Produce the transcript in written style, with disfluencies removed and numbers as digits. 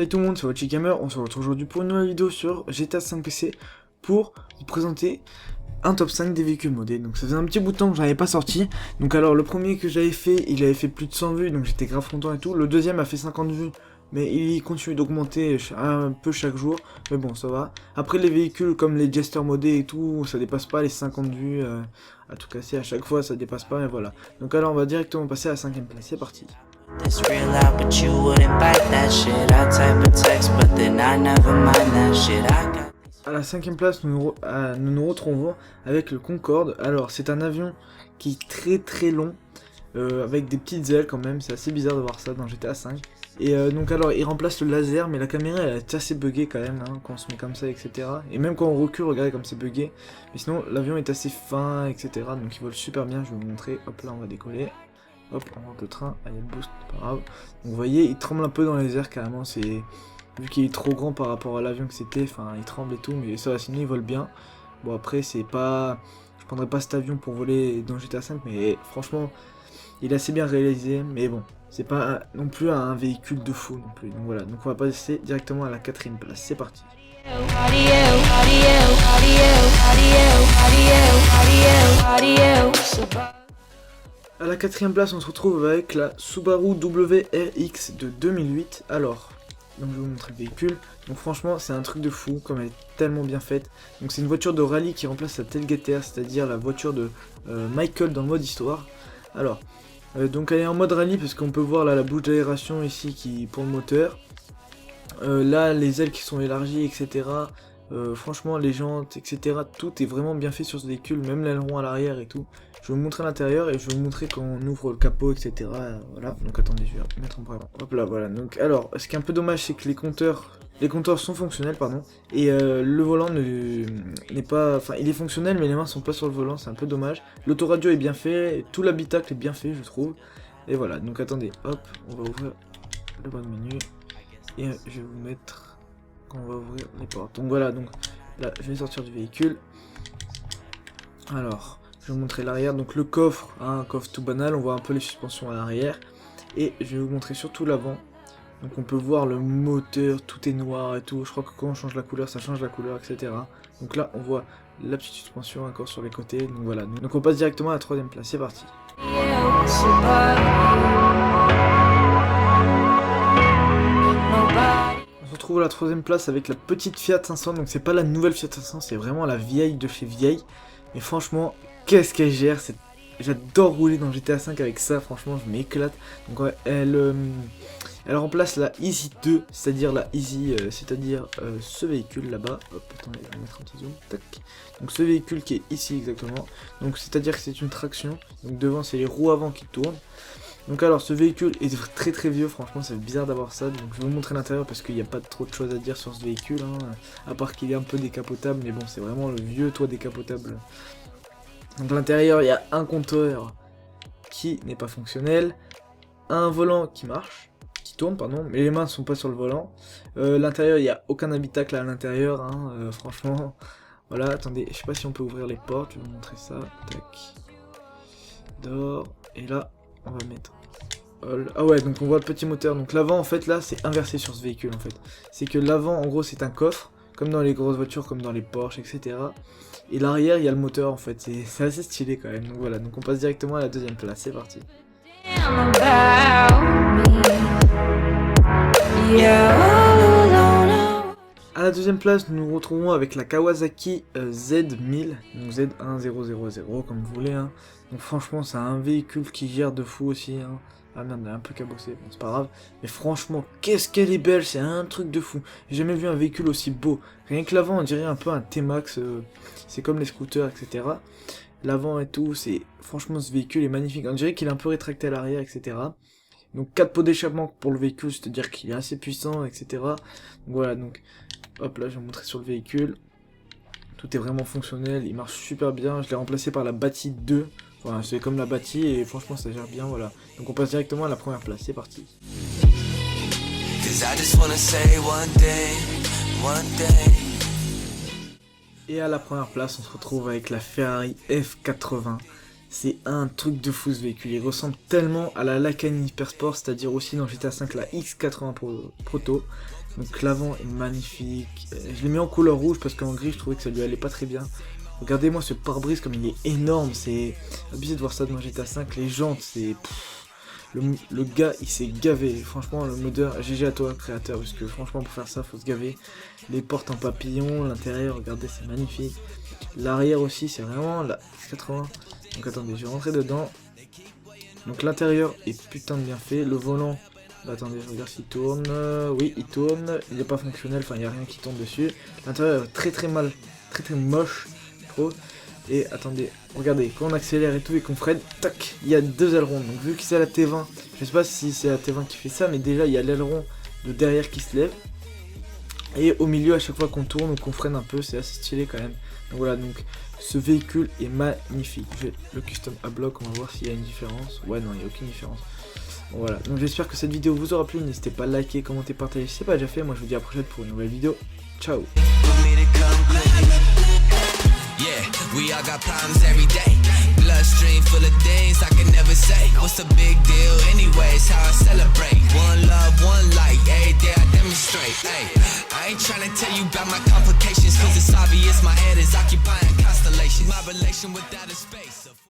Salut tout le monde, c'est Watchy Gamer, on se retrouve aujourd'hui pour une nouvelle vidéo sur GTA 5 PC pour vous présenter un top 5 des véhicules modés. Donc ça faisait un petit bout de temps que j'en avais pas sorti. Donc alors le premier que j'avais fait, il avait fait plus de 100 vues, donc j'étais grave content et tout. Le deuxième a fait 50 vues, mais il continue d'augmenter un peu chaque jour, mais bon ça va. Après les véhicules comme les Jester modés et tout, ça dépasse pas les 50 vues à tout casser à chaque fois, ça dépasse pas et voilà. Donc alors on va directement passer à la 5ème place, c'est parti. This real out, but you wouldn't bite that shit. I type a text, but then I never mind that shit. I got. À la 5ème place, nous nous retrouvons avec le Concorde. Alors, c'est un avion qui est très long, avec des petites ailes quand même. C'est assez bizarre de voir ça dans GTA 5. Et donc alors, il remplace le laser, mais la caméra elle est assez buggée quand même, hein, quand on se met comme ça, etc. Et même quand on recule, regardez comme c'est buggé. Mais sinon, l'avion est assez fin, etc. Donc il vole super bien, je vais vous montrer. Hop là, on va décoller. Hop, on rentre le train, il y a le boost, pas grave. Donc vous voyez, il tremble un peu dans les airs carrément, c'est... Vu qu'il est trop grand par rapport à l'avion que c'était, enfin il tremble et tout, mais ça va, sinon il vole bien. Bon après c'est pas... Je prendrais pas cet avion pour voler dans GTA 5, mais franchement, il est assez bien réalisé, mais bon, c'est pas non plus un véhicule de fou non plus. Donc voilà, donc on va passer directement à la 4ème place, c'est parti. À la 4ème place, on se retrouve avec la Subaru WRX de 2008. Alors, donc je vais vous montrer le véhicule. Donc franchement, c'est un truc de fou, comme elle est tellement bien faite. Donc c'est une voiture de rallye qui remplace la Tailgater, c'est-à-dire la voiture de Michael dans le mode histoire. Alors, donc elle est en mode rallye parce qu'on peut voir là la bouche d'aération ici qui pour le moteur. Là, les ailes qui sont élargies, etc. Franchement, les jantes, etc. Tout est vraiment bien fait sur ce véhicule, même l'aileron à l'arrière et tout. Je vais vous montrer l'intérieur et je vais vous montrer quand on ouvre le capot, etc. Voilà, donc attendez, je vais mettre en premier. Hop là, voilà. Donc, alors, ce qui est un peu dommage, c'est que les compteurs sont fonctionnels, pardon. Et le volant n'est pas... Enfin, il est fonctionnel, mais les mains sont pas sur le volant, c'est un peu dommage. L'autoradio est bien fait, tout l'habitacle est bien fait, je trouve. Et voilà, donc attendez, hop, on va ouvrir le bon menu. Et je vais vous mettre... Quand on va ouvrir les portes. Donc voilà, donc là, je vais sortir du véhicule. Alors... Je vais vous montrer l'arrière, donc le coffre, hein, un coffre tout banal, on voit un peu les suspensions à l'arrière. Et je vais vous montrer surtout l'avant. Donc on peut voir le moteur, tout est noir et tout. Je crois que quand on change la couleur, ça change la couleur, etc. Donc là, on voit la petite suspension encore sur les côtés. Donc voilà, donc on passe directement à la 3ème place, c'est parti. On se retrouve à la 3ème place avec la petite Fiat 500. Donc c'est pas la nouvelle Fiat 500, c'est vraiment la vieille de chez vieille. Mais franchement, qu'est-ce qu'elle gère, j'adore rouler dans GTA 5 avec ça, franchement je m'éclate. Donc ouais, elle remplace la Easy 2, c'est-à-dire la Easy, ce véhicule là-bas. Hop, attendez, je vais mettre un petit zoom, tac. Donc ce véhicule qui est ici exactement, donc c'est-à-dire que c'est une traction, donc devant c'est les roues avant qui tournent. Donc alors ce véhicule est très vieux, franchement c'est bizarre d'avoir ça, donc je vais vous montrer l'intérieur parce qu'il n'y a pas trop de choses à dire sur ce véhicule, hein, à part qu'il est un peu décapotable, mais bon c'est vraiment le vieux toit décapotable. Donc à l'intérieur il y a un compteur qui n'est pas fonctionnel, un volant qui marche, qui tourne pardon, mais les mains ne sont pas sur le volant. L'intérieur il n'y a aucun habitacle à l'intérieur, hein, franchement, voilà, attendez, je sais pas si on peut ouvrir les portes, je vais vous montrer ça, tac, dehors, et là, on va mettre... Ah ouais, donc on voit le petit moteur. Donc l'avant, en fait, là, c'est inversé sur ce véhicule, en fait. C'est que l'avant, en gros, c'est un coffre, comme dans les grosses voitures, comme dans les Porsche, etc. Et l'arrière, il y a le moteur, en fait. C'est assez stylé, quand même. Donc voilà, donc on passe directement à la 2ème place. C'est parti. À la 2ème place, nous nous retrouvons avec la Kawasaki Z1000, donc Z1000, comme vous voulez, hein. Donc franchement, c'est un véhicule qui gère de fou aussi, hein. Ah merde, elle est un peu cabossée, bon c'est pas grave. Mais franchement, qu'est-ce qu'elle est belle, c'est un truc de fou. J'ai jamais vu un véhicule aussi beau. Rien que l'avant, on dirait un peu un T-Max, c'est comme les scooters, etc. L'avant et tout, c'est... Franchement, ce véhicule est magnifique. On dirait qu'il est un peu rétracté à l'arrière, etc. Donc 4 pots d'échappement pour le véhicule, c'est-à-dire qu'il est assez puissant, etc. Donc voilà, donc... Hop là, je vais vous montrer sur le véhicule. Tout est vraiment fonctionnel, il marche super bien. Je l'ai remplacé par la Bati 2. Voilà, c'est comme la Bati et franchement ça gère bien, voilà. Donc on passe directement à la 1ère place, c'est parti. Et à la 1ère place, on se retrouve avec la Ferrari F80. C'est un truc de fou ce véhicule, il ressemble tellement à la Lacani Hypersport, c'est-à-dire aussi dans GTA 5 la X80 Proto. Donc l'avant est magnifique. Je l'ai mis en couleur rouge parce qu'en gris je trouvais que ça lui allait pas très bien. Regardez-moi ce pare-brise comme il est énorme, c'est abusé de voir ça dans GTA 5. Les jantes, c'est... Le gars il s'est gavé, franchement le modeur, GG à toi créateur, parce que franchement pour faire ça faut se gaver. Les portes en papillon, l'intérieur, regardez c'est magnifique. L'arrière aussi c'est vraiment la 80. Donc attendez, je vais rentrer dedans. Donc l'intérieur est putain de bien fait, le volant, bah, attendez je regarde s'il tourne, oui il tourne, il n'est pas fonctionnel, enfin il n'y a rien qui tourne dessus. L'intérieur est très mal, très moche, trop. Et attendez, regardez, quand on accélère et tout et qu'on freine, tac, il y a 2 ailerons. Donc vu que c'est la T20, je sais pas si c'est la T20 qui fait ça, mais déjà il y a l'aileron de derrière qui se lève. Et au milieu, à chaque fois qu'on tourne ou qu'on freine un peu, c'est assez stylé quand même. Donc voilà, donc ce véhicule est magnifique. Je vais le custom à bloc, on va voir s'il y a une différence. Ouais, non, il n'y a aucune différence. Bon, voilà, donc j'espère que cette vidéo vous aura plu. N'hésitez pas à liker, commenter, partager si ce n'est pas déjà fait. Moi je vous dis à la prochaine pour une nouvelle vidéo. Ciao. Yeah, we all got problems every day. Bloodstream full of things I can never say. What's the big deal anyways? How I celebrate. One love, one light. Every day I demonstrate. Hey, I ain't tryna tell you about my complications, cause it's obvious my head is occupying constellations. My relation with outer space.